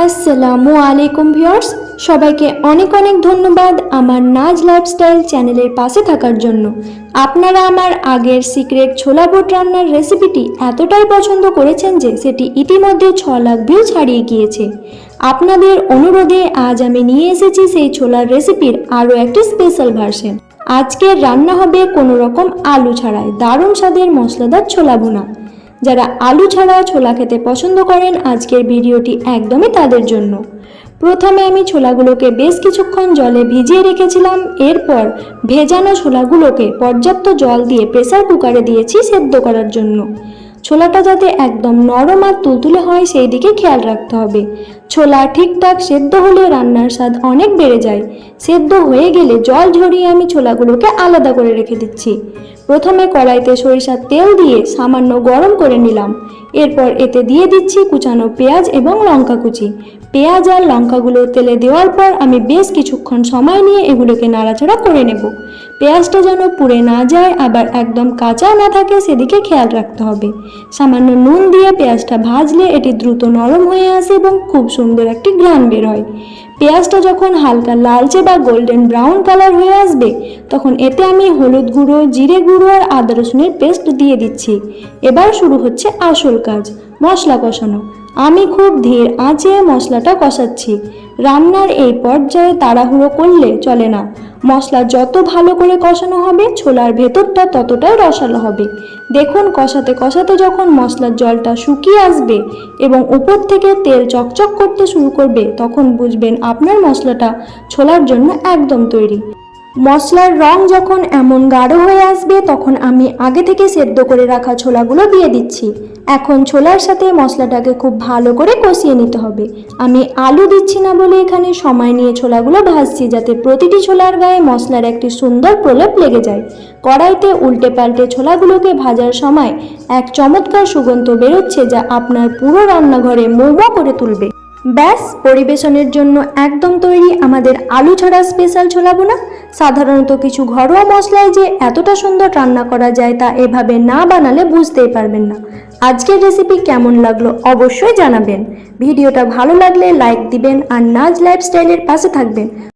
আসসালামু আলাইকুম ভিউয়ার্স, সবাইকে অনেক অনেক ধন্যবাদ আমার নাজ লাইফস্টাইল চ্যানেলের পাশে থাকার জন্য। আপনারা আমার আগের সিক্রেট ছোলা বুট রান্নার রেসিপিটি এতটাই পছন্দ করেছেন যে সেটি ইতিমধ্যে 6 লাখ ভিউ ছাড়িয়ে গিয়েছে। আপনাদের অনুরোধে আজ আমি নিয়ে এসেছি সেই ছোলার রেসিপির আরও একটি স্পেশাল ভার্সন। আজকের রান্না হবে কোনো রকম আলু ছাড়াই দারুণ স্বাদের মশলাদার ছোলা ভুনা। যারা আলু ছাড়া ছোলা খেতে পছন্দ করেন আজকের ভিডিওটি একদমই তাদের জন্য। প্রথমে আমি ছোলাগুলোকে বেশ কিছুক্ষণ জলে ভিজিয়ে রেখেছিলাম। এরপর ভেজানো ছোলাগুলোকে পর্যাপ্ত জল দিয়ে প্রেসার কুকারে দিয়েছি সেদ্ধ করার জন্য। ছোলাটা যাতে একদম নরম আর তুলতুলে হয় সেই দিকে খেয়াল রাখতে হবে। ছোলা ঠিকঠাক সেদ্ধ হলে রান্নার স্বাদ অনেক বেড়ে যায়। সেদ্ধ হয়ে গেলে জল ঝরিয়ে আমি ছোলাগুলোকে আলাদা করে রেখে দিচ্ছি। প্রথমে কড়াইতে সরিষার তেল দিয়ে সামান্য গরম করে নিলাম। এরপর এতে দিয়ে দিচ্ছি কুচানো পেঁয়াজ এবং লঙ্কা কুচি। পেঁয়াজ আর লঙ্কাগুলো তেলে দেওয়ার পর আমি বেশ কিছুক্ষণ সময় নিয়ে এগুলোকে নাড়াচাড়া করে নেব। পেঁয়াজটা যেন পুড়ে না যায় আবার একদম কাঁচা না থাকে সেদিকে খেয়াল রাখতে হবে। সামান্য নুন দিয়ে পেঁয়াজটা ভাজলে এটি দ্রুত নরম হয়ে আসে এবং খুব সুন্দর একটি ঘ্রাণ বের হয়। পেঁয়াজটা যখন হালকা লালচে বা গোল্ডেন ব্রাউন কালার হয়ে আসবে তখন এতে আমি হলুদ গুঁড়ো, জিরে গুঁড়ো আর আদা রসুনের পেস্ট দিয়ে দিচ্ছি। এবার শুরু হচ্ছে আসল কাজ, মশলা কষানো। আমি খুব ধীর আঁচে মশলাটা কষাচ্ছি। রান্নার এই পর্যায়ে তাড়াহুড়ো করলে চলে না। মশলা যত ভালো করে কষানো হবে ছোলার ভেতরটা ততটাই রসালো হবে। দেখুন কষাতে কষাতে যখন মশলার জলটা শুকিয়ে আসবে এবং উপর থেকে তেল চকচক করতে শুরু করবে তখন বুঝবেন আপনার মশলাটা ছোলার জন্য একদম তৈরি। মশলার রং যখন এমন গাঢ় হয়ে আসবে তখন আমি আগে থেকে সেদ্ধ করে রাখা ছোলাগুলো দিয়ে দিচ্ছি। এখন ছোলার সাথে মশলাটাকে খুব ভালো করে কষিয়ে নিতে হবে। আমি আলু দিচ্ছি না বলে এখানে সময় নিয়ে ছোলাগুলো ভাজছি যাতে প্রতিটি ছোলার গায়ে মশলার একটি সুন্দর প্রলেপ লেগে যায়। কড়াইতে উল্টে পাল্টে ছোলাগুলোকে ভাজার সময় এক চমৎকার সুগন্ধ বেরোচ্ছে যা আপনার পুরো রান্নাঘরে মৌমা করে তুলবে। ব্যাস, পরিবেশনের জন্য একদম তৈরি আমাদের আলু ছাড়া স্পেশাল ছোলা ভুনা। সাধারণত কিছু ঘরোয়া মশলায় যে এতটা সুন্দর রান্না করা যায় তা এভাবে না বানালে বুঝতেই পারবেন না। আজকের রেসিপি কেমন লাগলো অবশ্যই জানাবেন। ভিডিওটা ভালো লাগলে লাইক দিবেন আর নাজ লাইফস্টাইলের পাশে থাকবেন।